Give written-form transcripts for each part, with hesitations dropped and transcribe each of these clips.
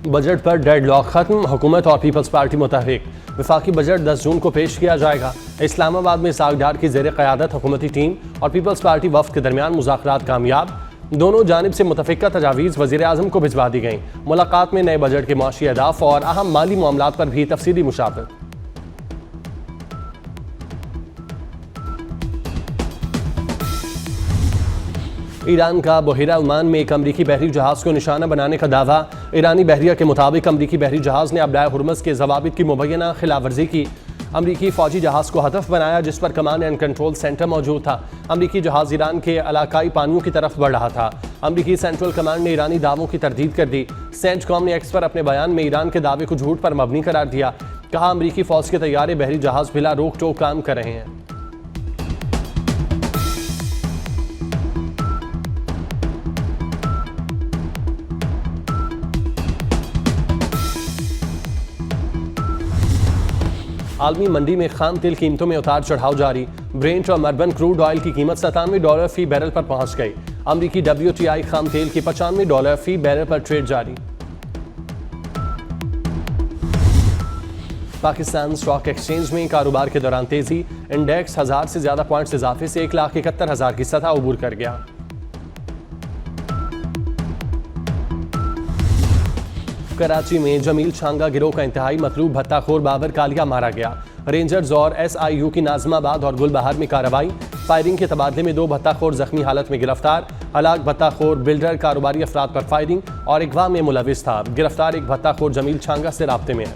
Budget پر dead lock ختم، حکومت اور پیپلز پارٹی متحرک۔ وفاقی بجٹ 10 جون کو پیش کیا جائے گا۔ اسلام آباد میں اسحاق ڈار کی زیر قیادت حکومتی ٹیم اور پیپلز پارٹی وفد کے درمیان مذاکرات کامیاب، دونوں جانب سے متفقہ تجاویز وزیر اعظم کو بھجوا دی گئیں۔ ملاقات میں نئے بجٹ کے معاشی اہداف اور اہم مالی معاملات پر بھی تفصیلی مشاورت۔ ایران کا بحیرہ عمان میں ایک امریکی بحری جہاز کو نشانہ بنانے کا دعویٰ۔ ایرانی بحریہ کے مطابق امریکی بحری جہاز نے ابلاع ہرمز کے ضوابط کی مبینہ خلاف ورزی کی۔ امریکی فوجی جہاز کو ہدف بنایا جس پر کمانڈ اینڈ کنٹرول سینٹر موجود تھا۔ امریکی جہاز ایران کے علاقائی پانیوں کی طرف بڑھ رہا تھا۔ امریکی سینٹرل کمانڈ نے ایرانی دعووں کی تردید کر دی۔ سینٹ کام نے ایکس پر اپنے بیان میں ایران کے دعوے کو جھوٹ پر مبنی قرار دیا۔ کہا امریکی فوج کے طیارے بحری جہاز بلا روک ٹوک کام کر رہے ہیں۔ عالمی منڈی میں خام تیل قیمتوں میں اتار چڑھاؤ جاری۔ برینٹ اور مربن کروڈ آئل کی قیمت $97 فی بیرل پر پہنچ گئی۔ امریکی WTI خام تیل کی $95 فی بیرل پر ٹریڈ جاری۔ پاکستان اسٹاک ایکسچینج میں کاروبار کے دوران تیزی، انڈیکس 1000 سے زیادہ پوائنٹس اضافے سے 1,71,000 کی سطح عبور کر گیا۔ کراچی میں جمیل چھانگا گروہ کا انتہائی مطلوب بھتہ خور بابر کالیا مارا گیا۔ رینجرز اور SIU کی ناظم آباد اور گل بہار میں کارروائی۔ فائرنگ کے تبادلے میں 2 بھتہ خور زخمی حالت میں گرفتار۔ ہلاک بھتہ خور بلڈر کاروباری افراد پر فائرنگ اور اغوا میں ملوث تھا۔ گرفتار ایک بھتہ خور جمیل چھانگا سے رابطے میں ہے۔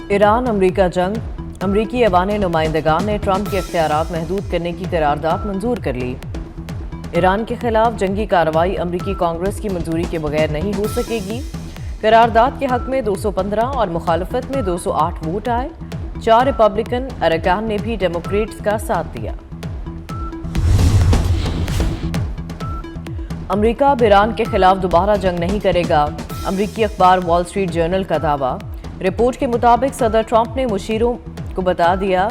ایران امریکہ جنگ، امریکی ایوان نمائندگان نے ٹرمپ کے اختیارات محدود کرنے کی قرارداد منظور کر لی۔ ایران کے خلاف جنگی کارروائی امریکی کانگریس کی منظوری کے بغیر نہیں ہو سکے گی۔ قرارداد کے حق میں 215 اور مخالفت میں 208 ووٹ آئے۔ 4 ریپبلکن ارکان نے بھی ڈیموکریٹس کا ساتھ دیا۔ امریکہ اب ایران کے خلاف دوبارہ جنگ نہیں کرے گا، امریکی اخبار وال اسٹریٹ جرنل کا دعویٰ۔ رپورٹ کے مطابق صدر ٹرمپ نے مشیروں کو بتا دیا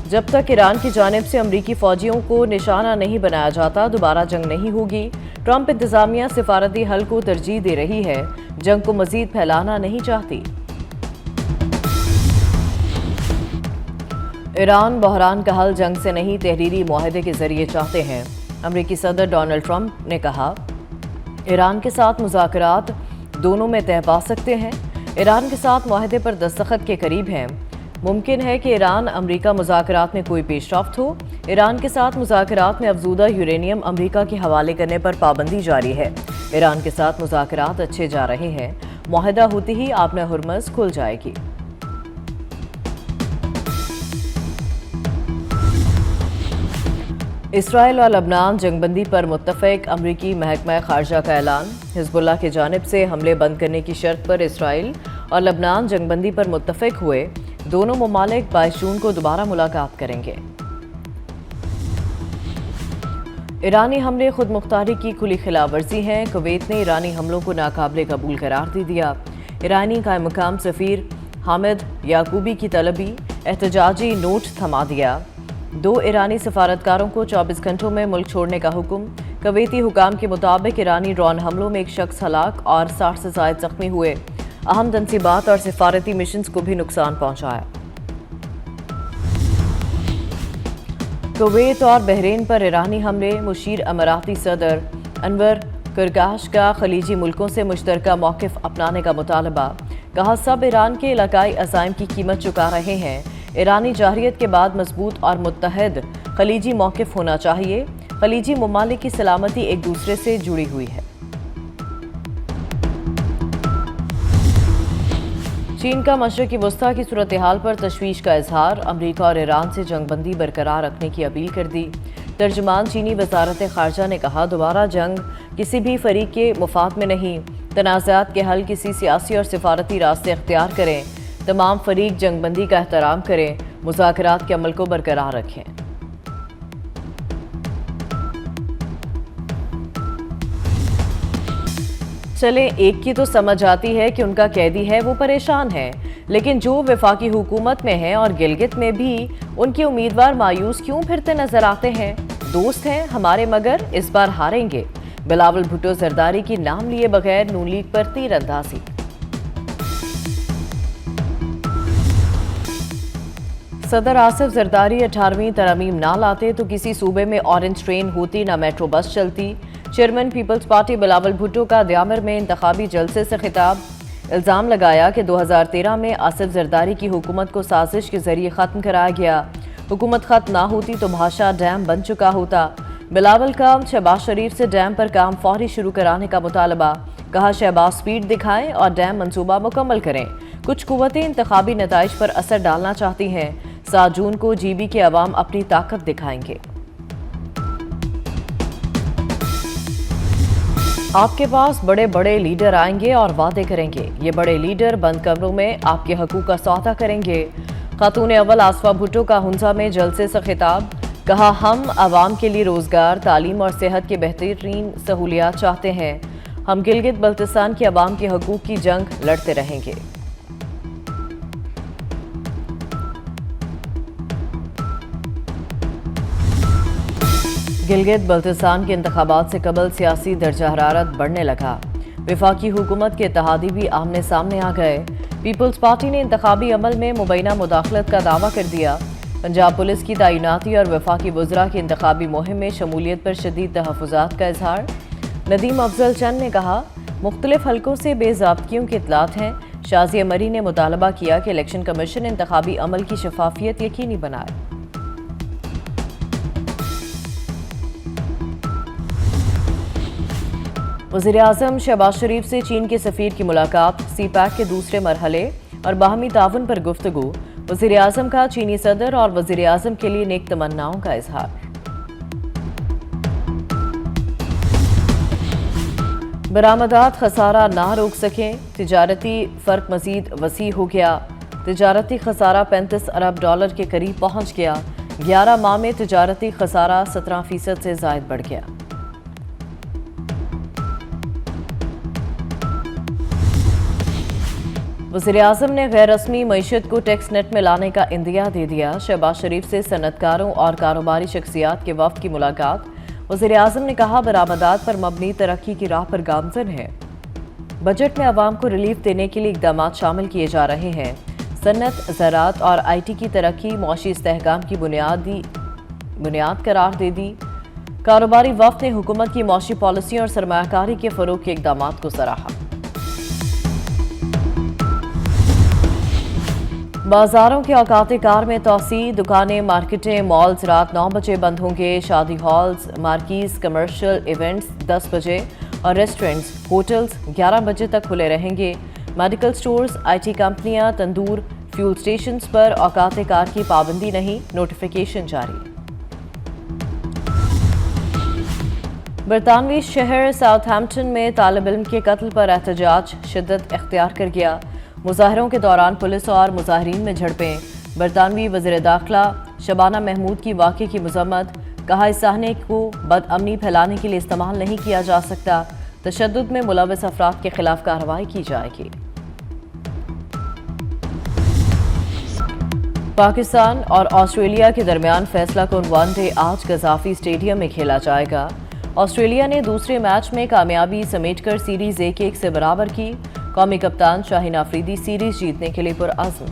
جب تک ایران کی جانب سے امریکی فوجیوں کو نشانہ نہیں بنایا جاتا دوبارہ جنگ نہیں ہوگی۔ ٹرمپ انتظامیہ سفارتی حل کو ترجیح دے رہی ہے، جنگ کو مزید پھیلانا نہیں چاہتی۔ ایران بحران کا حل جنگ سے نہیں تحریری معاہدے کے ذریعے چاہتے ہیں۔ امریکی صدر ڈونلڈ ٹرمپ نے کہا ایران کے ساتھ مذاکرات دونوں میں طے پا سکتے ہیں۔ ایران کے ساتھ معاہدے پر دستخط کے قریب ہیں۔ ممکن ہے کہ ایران امریکہ مذاکرات میں کوئی پیش رفت ہو۔ ایران کے ساتھ مذاکرات میں افزودہ یورینیم امریکہ کے حوالے کرنے پر پابندی جاری ہے۔ ایران کے ساتھ مذاکرات اچھے جا رہے ہیں، معاہدہ ہوتے ہی آبنہ ہرمز کھل جائے گی۔ اسرائیل اور لبنان جنگ بندی پر متفق، امریکی محکمہ خارجہ کا اعلان۔ حزب اللہ کی جانب سے حملے بند کرنے کی شرط پر اسرائیل اور لبنان جنگ بندی پر متفق ہوئے۔ دونوں ممالک 22 جون کو دوبارہ ملاقات کریں گے۔ ایرانی حملے خود مختاری کی کھلی خلاف ورزی ہیں، کویت نے ایرانی حملوں کو ناقابل قبول قرار دے دیا۔ ایرانی قائم مقام سفیر حامد یعقوبی کی طلبی احتجاجی نوٹ تھما دیا۔ 2 ایرانی سفارتکاروں کو 24 گھنٹوں میں ملک چھوڑنے کا حکم۔ کویتی حکام کے مطابق ایرانی ڈرون حملوں میں ایک شخص ہلاک اور 60 سے زائد زخمی ہوئے۔ اہم تنصیبات اور سفارتی مشنز کو بھی نقصان پہنچایا۔ کویت اور بحرین پر ایرانی حملے، مشیر اماراتی صدر انور کرکاش کا خلیجی ملکوں سے مشترکہ موقف اپنانے کا مطالبہ۔ کہا سب ایران کے علاقائی عزائم کی قیمت چکا رہے ہیں۔ ایرانی جارحیت کے بعد مضبوط اور متحد خلیجی موقف ہونا چاہیے۔ خلیجی ممالک کی سلامتی ایک دوسرے سے جڑی ہوئی ہے۔ چین کا مشرقی وسطی کی صورتحال پر تشویش کا اظہار، امریکہ اور ایران سے جنگ بندی برقرار رکھنے کی اپیل کر دی۔ ترجمان چینی وزارت خارجہ نے کہا دوبارہ جنگ کسی بھی فریق کے مفاد میں نہیں، تنازعات کے حل کسی سیاسی اور سفارتی راستے اختیار کریں، تمام فریق جنگ بندی کا احترام کریں، مذاکرات کے عمل کو برقرار رکھیں۔ چلیں ایک کی تو سمجھ آتی ہے کہ ان کا قیدی ہے وہ پریشان ہے، لیکن جو وفاقی حکومت میں ہیں اور گلگت میں بھی ان کے امیدوار مایوس کیوں پھرتے نظر آتے ہیں؟ دوست ہیں ہمارے مگر اس بار ہاریں گے۔ بلاول بھٹو زرداری کی نام لیے بغیر نون لیگ پر تیر اندازی۔ صدر آصف زرداری 18ویں ترمیم نہ لاتے تو کسی صوبے میں اورنج ٹرین ہوتی نہ میٹرو بس چلتی۔ چیئرمین پیپلز پارٹی بلاول بھٹو کا دیامر میں انتخابی جلسے سے خطاب۔ الزام لگایا کہ 2013 میں آصف زرداری کی حکومت کو سازش کے ذریعے ختم کرایا گیا۔ حکومت ختم نہ ہوتی تو بھاشا ڈیم بن چکا ہوتا۔ بلاول کا شہباز شریف سے ڈیم پر کام فوری شروع کرانے کا مطالبہ۔ کہا شہباز سپیڈ دکھائیں اور ڈیم منصوبہ مکمل کریں۔ کچھ قوتیں انتخابی نتائج پر اثر ڈالنا چاہتی ہیں۔ 7 جون کو جی بی کے عوام اپنی طاقت دکھائیں گے۔ آپ کے پاس بڑے بڑے لیڈر آئیں گے اور وعدے کریں گے۔ یہ بڑے لیڈر بند کمروں میں آپ کے حقوق کا سودا کریں گے۔ خاتون اول آصفہ بھٹو کا ہنزا میں جلسے سے خطاب۔ کہا ہم عوام کے لیے روزگار، تعلیم اور صحت کے بہترین سہولیات چاہتے ہیں۔ ہم گلگت بلتستان کے عوام کے حقوق کی جنگ لڑتے رہیں گے۔ گلگت بلتستان کے انتخابات سے قبل سیاسی درجہ حرارت بڑھنے لگا۔ وفاقی حکومت کے اتحادی بھی آمنے سامنے آ گئے۔ پیپلز پارٹی نے انتخابی عمل میں مبینہ مداخلت کا دعویٰ کر دیا۔ پنجاب پولیس کی تعیناتی اور وفاقی وزراء کی انتخابی مہم میں شمولیت پر شدید تحفظات کا اظہار۔ ندیم افضل چند نے کہا مختلف حلقوں سے بے ضابطگیوں کی اطلاعات ہیں۔ شازیہ مری نے مطالبہ کیا کہ الیکشن کمیشن انتخابی عمل کی شفافیت یقینی بنائے۔ وزیراعظم شہباز شریف سے چین کے سفیر کی ملاقات، سی پیک کے دوسرے مرحلے اور باہمی تعاون پر گفتگو۔ وزیراعظم کا چینی صدر اور وزیراعظم کے لیے نیک تمناؤں کا اظہار۔ برآمدات خسارہ نہ روک سکیں، تجارتی فرق مزید وسیع ہو گیا۔ تجارتی خسارہ 35 ارب ڈالر کے قریب پہنچ گیا۔ 11 ماہ میں تجارتی خسارہ 17% سے زائد بڑھ گیا۔ وزیراعظم نے غیر رسمی معیشت کو ٹیکس نیٹ میں لانے کا عندیہ دے دیا۔ شہباز شریف سے صنعتکاروں اور کاروباری شخصیات کے وفد کی ملاقات۔ وزیراعظم نے کہا برآمدات پر مبنی ترقی کی راہ پر گامزن ہے۔ بجٹ میں عوام کو ریلیف دینے کے لیے اقدامات شامل کیے جا رہے ہیں۔ صنعت، زراعت اور آئی ٹی کی ترقی معاشی استحکام کی بنیاد قرار دے دی۔ کاروباری وفد نے حکومت کی معاشی پالیسیوں اور سرمایہ کاری کے فروغ کے اقدامات کو سراہا۔ بازاروں کے اوقات کار میں توسیع، دکانیں، مارکیٹیں، مالز رات 9 بجے بند ہوں گے۔ شادی ہالز، مارکیز، کمرشل ایونٹس 10 بجے اور ریسٹورنٹس، ہوٹلز 11 بجے تک کھلے رہیں گے۔ میڈیکل سٹورز، آئی ٹی کمپنیاں، تندور، فیول سٹیشنز پر اوقات کار کی پابندی نہیں، نوٹیفیکیشن جاری۔ برطانوی شہر ساؤتھ ہیمپٹن میں طالب علم کے قتل پر احتجاج شدت اختیار کر گیا۔ مظاہروں کے دوران پولیس اور مظاہرین میں جھڑپیں۔ برطانوی وزیر داخلہ شبانہ محمود کی واقعے کی مذمت۔ کہا اس صحنے کو بد امنی پھیلانے کے لیے استعمال نہیں کیا جا سکتا۔ تشدد میں ملوث افراد کے خلاف کارروائی کی جائے گی۔ پاکستان اور آسٹریلیا کے درمیان فیصلہ کن ون ڈے آج قذافی اسٹیڈیم میں کھیلا جائے گا۔ آسٹریلیا نے دوسرے میچ میں کامیابی سمیٹ کر سیریز 1-1 سے برابر کی۔ قومی کپتان شاہین آفریدی سیریز جیتنے کے لیے پرعزم۔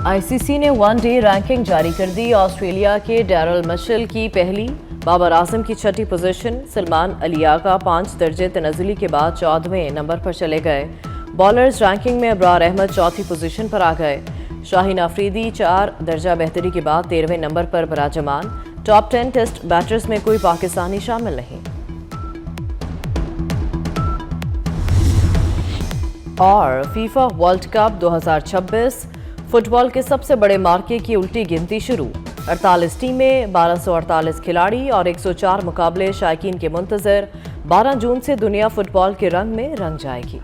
آئی سی سی نے ون ڈے رینکنگ جاری کر دی۔ آسٹریلیا کے ڈیرل مچل کی پہلی، بابر اعظم کی چھٹی پوزیشن، سلمان علیاگا 5 درجے تنزلی کے بعد 14ویں نمبر پر چلے گئے۔ بالرز رینکنگ میں ابرار احمد چوتھی پوزیشن پر آ گئے۔ شاہین آفریدی 4 درجہ بہتری کے بعد 13ویں نمبر پر براجمان۔ ٹاپ 10 ٹیسٹ بیٹرز میں کوئی پاکستانی شامل نہیں۔ اور فیفا ورلڈ کپ 2026 فٹ بال کے سب سے بڑے مارکے کی الٹی گنتی شروع۔ 48 ٹیمیں، 1248 کھلاڑی اور 104 مقابلے شائقین کے منتظر۔ 12 جون سے دنیا فٹ بال کے رنگ میں رنگ جائے گی۔